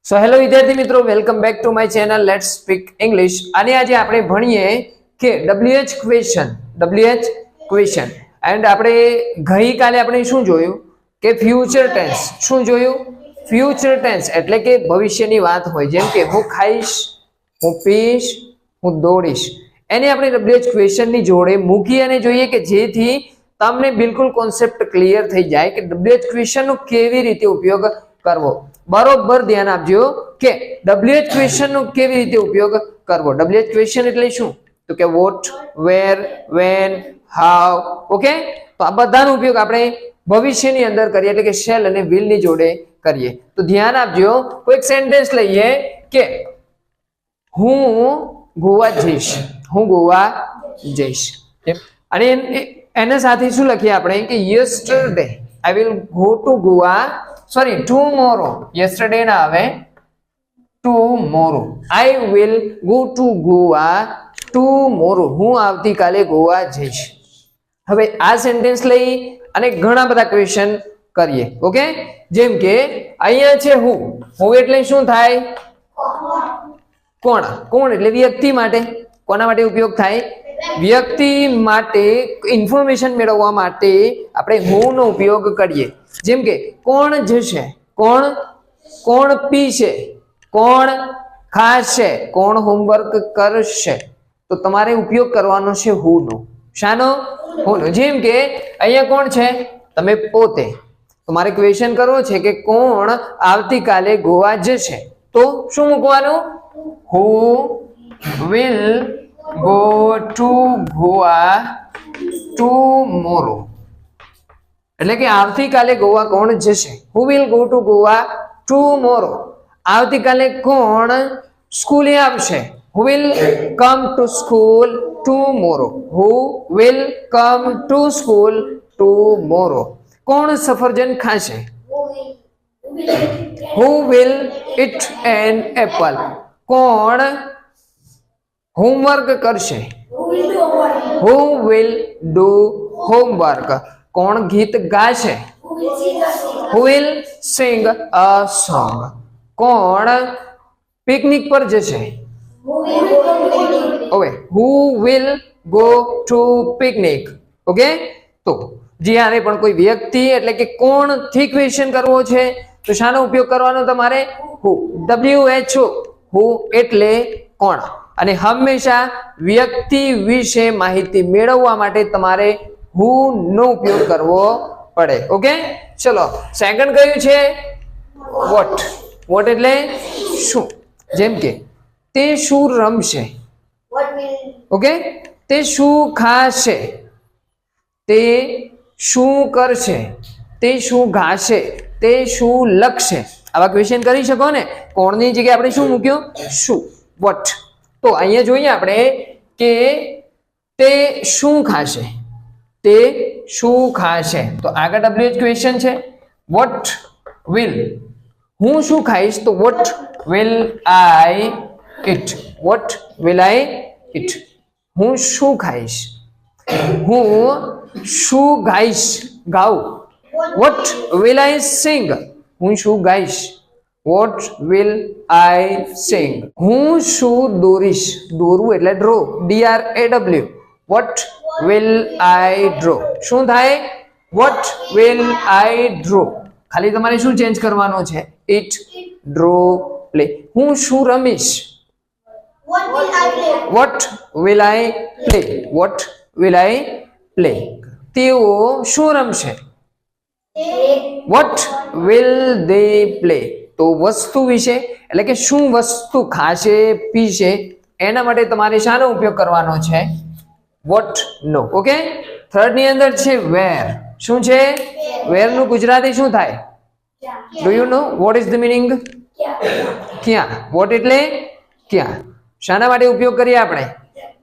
So hello વિદ્યાર્થી મિત્રો, welcome back to my channel let's speak English. અને આજે આપણે ભણીએ કે WH ક્વેશ્ચન એન્ડ આપણે ગઈકાલે આપણે શું જોયું કે ફ્યુચર ટેન્સ. શું જોયું? ફ્યુચર ટેન્સ એટલે કે ભવિષ્યની વાત હોય, જેમ કે હું ખાઈશ, હું પીશ, હું દોડીશ. એને આપણે WH ક્વેશ્ચનની જોડે મૂકી અને જોઈએ કે જેથી તમને બિલકુલ કોન્સેપ્ટ ક્લિયર થઈ જાય કે WH ક્વેશ્ચનનો કેવી રીતે ઉપયોગ કરવો. બરોબર ધ્યાન આપજો કે WH ક્વેશ્ચન નો કેવી રીતે ઉપયોગ કરવો. WH ક્વેશ્ચન એટલે શું? તો કે what, where, when, how. Okay, તો આ બધાનો ઉપયોગ આપણે ભવિષ્યની અંદર કરીએ એટલે કે શેલ અને વિલ ની જોડે કરીએ. તો ધ્યાન આપજો. કોઈ સેન્ટેન્સ લઈએ કે હું ગોવા જઈશ, હું ગોવા જઈશ. અને એના સાથે શું લખીએ આપણે કે yesterday I will go to Goa, sorry tomorrow. Yesterday ના આવે, tomorrow. I will go to Goa tomorrow. હું આવતીકાલે ગોવા જઈશ. હવે આ સેન્ટેન્સ લઈ અને ઘણા બધા ક્વેશ્ચન કરીએ. ઓકે, જેમ કે અહીંયા છે હું. હું એટલે શું થાય? કોણ. કોણ એટલે વ્યક્તિ માટે. કોના માટે ઉપયોગ થાય? વ્યક્તિ માટે. ઇન્ફોર્મેશન મેળવવા માટે આપણે હું નો ઉપયોગ કરીએ. જેમ કે કોણ જશે, કોણ કોણ પીશે, કોણ ખાશે, કોણ હોમવર્ક કરશે. તો તમારે ઉપયોગ કરવાનો છે હુ નો. શાનો? હુ નો. જેમ કે અહીંયા કોણ છે? તમે પોતે. તમારે ક્વેશ્ચન કરવો છે કે કોણ આવતીકાલે ગોવા જશે, તો શું મૂકવાનું? Who will go to Goa tomorrow. એટલે કે આવતીકાલે ગોવા કોણ જશે? Who will go to Goa tomorrow. આવતીકાલે કોણ સ્કૂલે આવશે? Who will come to school tomorrow. Who will come to school tomorrow. કોણ સફરજન ખાશે? Who will eat an apple. કોણ હોમવર્ક કરશે? Who will do homework. કોણ ગીત ગાશે? Who will sing a song. કોણ પિકનિક પર જશે? હવે who will go to picnic. Okay, તો જ્યારે પણ કોઈ વ્યક્તિ એટલે કે કોણ થી ક્વેશ્ચન કરવો છે તો શાનો ઉપયોગ કરવાનો તમારે? હુ. WHO. હુ એટલે કોણ. અને હંમેશા વ્યક્તિ વિશે માહિતી મેળવવા માટે તમારે હુ નો ઉપયોગ કરવો પડે. ઓકે, ચલો સેકન્ડ કયું છે? વોટ. વોટ એટલે શું? જેમ કે તે શું રમશે? ઓકે, તે શું ખાશે? તે શું કરશે? તે શું ગાશે? તે શું લખશે? આવા ક્વેશ્ચન કરી શકો ને. કોણની જગ્યાએ આપણે શું મૂક્યું? શું. વોટ. તો અહીંયા જોઈએ આપણે કે તે શું ખાશે? તે શું ખાશે? તો આગળ WH ક્વેશ્ચન છે. What will. હું શું ખાઈશ? તો what will I eat. What will I eat. હું શું ખાઈશ? હું શું ગાઈશ? ગાઉં. What will I sing. હું શું ગાઈશ? What will I sing. હું શું દોરીશ? દોરવું એટલે draw. DRAW. What will I draw. શું થાય? What will I draw. ખાલી તમારે શું ચેન્જ કરવાનો છે? Eat, draw, play. હું શું રમીશ? What will I play. Vote will I play. તેઓ શું રમશે? What will they play. તો વસ્તુ વિશે એટલે કે શું વસ્તુ ખાશે, પીશે, એના માટે તમારે શાનો ઉપયોગ કરવાનો છે? વોટ નો. ઓકે, થર્ડ ની અંદર છે વેર. શું છે? વેર નું ગુજરાતી શું થાય? Do you know what is the meaning? ક્યાં. વોટ એટલે ક્યાં. શાના માટે ઉપયોગ કરીએ આપણે?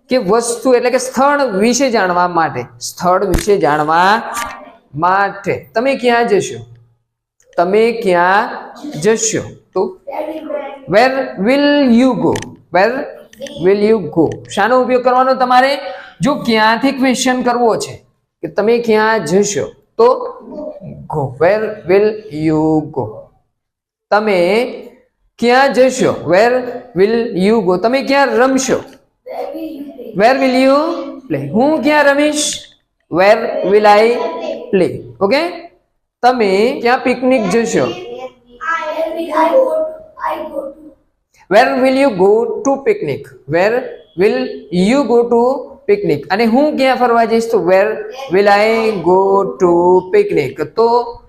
કે વસ્તુ એટલે કે સ્થળ વિશે જાણવા માટે. સ્થળ વિશે જાણવા માટે. તમે ક્યાં જશો? તમે ક્યાં જશો? તો where will you go. Where will you go. શાનો ઉપયોગ કરવાનો તમારે? જો ક્યાંથી ક્વેશ્ચન કરવો છે કે તમે ક્યાં જશો તો go. Where will you go. તમે ક્યાં જશો? Where will you go? તમે ક્યાં રમશો? Where will you play? હું ક્યાં રમીશ? Where will I play? Okay, તમે ક્યાં પિકનિક જશો? Where will you go to picnic? Where will you go to picnic? અને હું ક્યાં ફરવા જઈશ? તો where will I go to picnic? તો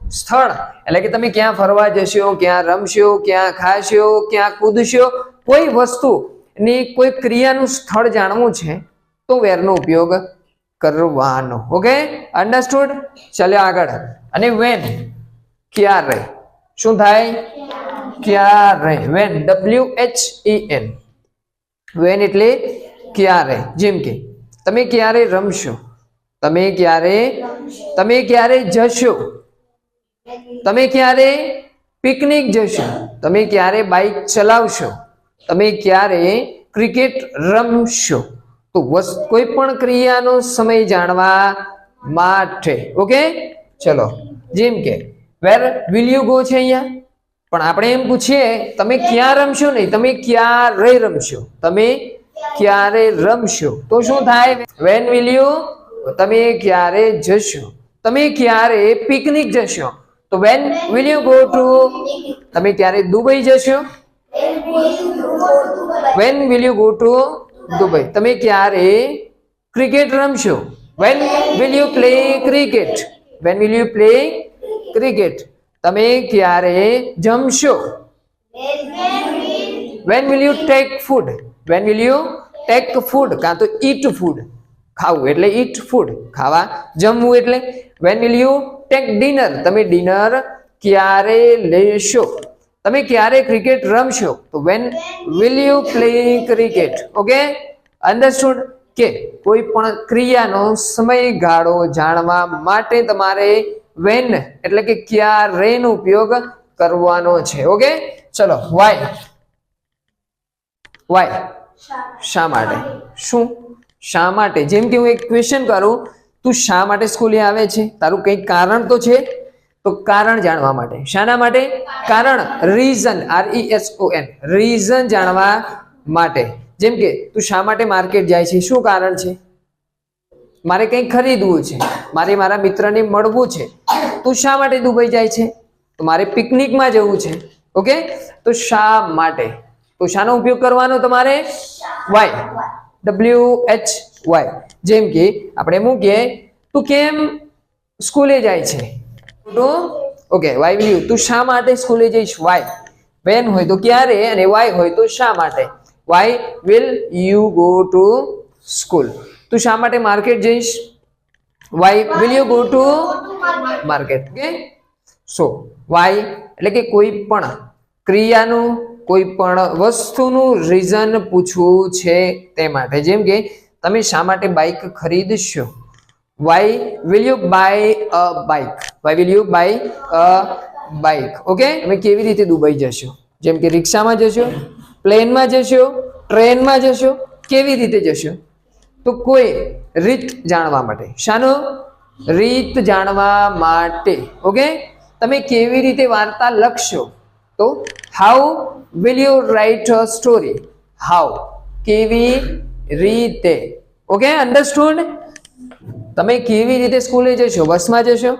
સ્થળ એટલે કે તમે ક્યાં ફરવા જશો, ક્યાં રમશો, ક્યાં ખાશો, ક્યાં કૂદશો, કોઈ વસ્તુ ની કોઈ ક્રિયાનું સ્થળ જાણવું છે તો વેર નો ઉપયોગ કરવાનો. Okay, understood? ચાલો આગળ. અને વેન, ક્યારે, શું થાય? ક્યારે. વેન, WHEN, વેન એટલે ક્યારે. જેમ કે તમે ક્યારે રમશો, તમે ક્યારે જશો, તમે ક્યારે પિકનિક જશો, તમે ક્યારે બાઇક ચલાવશો, તમે ક્યારે ક્રિકેટ રમશો. તો કોઈ પણ ક્રિયાનો સમય જાણવા માટે. ઓકે, ચલો. જેમ કે વેર વિલ યુ ગો છે અહીંયા, પણ આપણે એમ પૂછીએ તમે ક્યાં રમશો નહીં, તમે ક્યારે રમશો, તમે ક્યારે રમશો. તો શું થાય? વેન વિલ યુ, તમે ક્યારે જશો, તમે ક્યારે પિકનિક જશો. તો when will you go to, તમે ક્યારે દુબઈ જશો, when will you go to Dubai. તમે ક્યારે ક્રિકેટ રમશો, when will you play cricket, when will you play cricket. તમે ક્યારે જમશો, when will you take food, when will you take food, કાં તો ઈટ ફૂડ, ખાવું એટલે ઈટ ફૂડ, ખાવા, જમવું એટલે. Van will you tech dinner, તમે ડિનર ક્યારે લેશો, તમે ક્યારે ક્રિકેટ રમશો. તો when will you play cricket. Okay, understood? કે કોઈ પણ ક્રિયાનો સમયગાળો જાણવા માટે તમારે વેન એટલે કે ક્યારે નો ઉપયોગ કરવાનો છે. ઓકે, ચલો. વાય, વાય, શા માટે, શું, શા માટે. જેમ કે હું એક ક્વેશ્ચન કરું, તું શા માટે સ્કૂલે આવે છે? તારું કંઈક કારણ તો છે, તો કારણ જાણવા માટે. શાના માટે? કારણ, રીઝન, RESON, રીઝન જાણવા માટે. જેમ કે તું શા માટે માર્કેટ જાય છે? શું કારણ છે? મારે કંઈક ખરીદવું છે, મારે મારા મિત્રને મળવું છે. તું શા માટે દુબઈ જાય છે? તો મારે પિકનિકમાં જવું છે. ઓકે, તો શા માટે. તો શાનો ઉપયોગ કરવાનો તમારે? Why, WHY. જેમ કે આપણે મૂકીએ, તું કેમ સ્કૂલે જાય છે? તો ઓકે, વાય વિલ યુ, તું શા માટે સ્કૂલે જઈશ? વાય. વેન હોય તો ક્યારે, અને વાય હોય તો શા માટે. Why will you go to school? તું શા માટે માર્કેટ જઈશ? Why will you go to market. Okay, so why એટલે કે કોઈ પણ ક્રિયાનું, કોઈ પણ વસ્તુનું રીઝન પૂછવું છે તે માટે. જેમ કે તમે શા માટે બાઇક ખરીદશો? Why will you buy a bike, why will you buy a bike. Okay, તમે કેવી રીતે દુબઈ જશો? જેમ કે રિક્ષામાં જશો, પ્લેનમાં જશો, ટ્રેનમાં જશો, કેવી રીતે જશો? તો કોઈ રીત જાણવા માટે. શાનો? રીત જાણવા માટે. ઓકે, તમે કેવી રીતે વાર્તા લખશો? તો how will you write a story? How, કેવી રીતે. Okay, understood? તમે કેવી રીતે સ્કૂલે જશો? બસમાં જશો,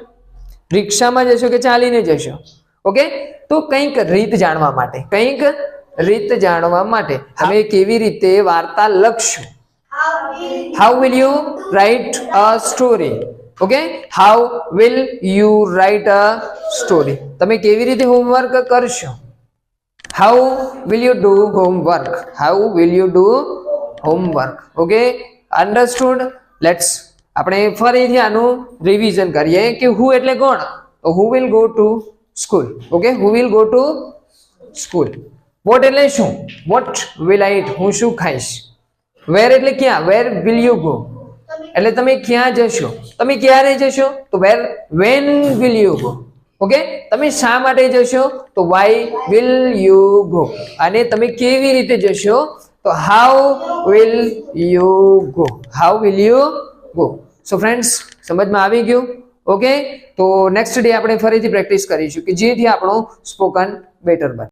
રિક્ષામાં જશો કે ચાલીને જશો? ઓકે, તો કંઈક રીત જાણવા માટે, કંઈક રીત જાણવા માટે તમે કેવી રીતે વાર્તા લખશો? How will you write a story? Okay, how will you write a story? તમે કેવી રીતે હોમવર્ક કરશો? How will you do homework? How will you do homework? Okay, understood? Let's આપણે ફરીથી આનું રિવિઝન કરીએ કે હુ એટલે કોણ? તો who will go to school. Okay, who will go to school. What એટલે શું? What will I eat? હું શું ખાઈશ? વેર એટલે ક્યાં? Where will you go? એટલે તમે ક્યાં જશો, તમે ક્યારે જશો? તો where when will you go? Okay, તમે શા માટે જશો? તો વાય વિલ યુ ગો? અને તમે કેવી રીતે જશો? તો how will you go? How will you go? So friends, સમજમાં આવી ગયું? ઓકે, તો નેક્સ્ટ ડે આપણે ફરીથી પ્રેક્ટિસ કરીશું કે જેથી આપણો સ્પોકન બેટર બને.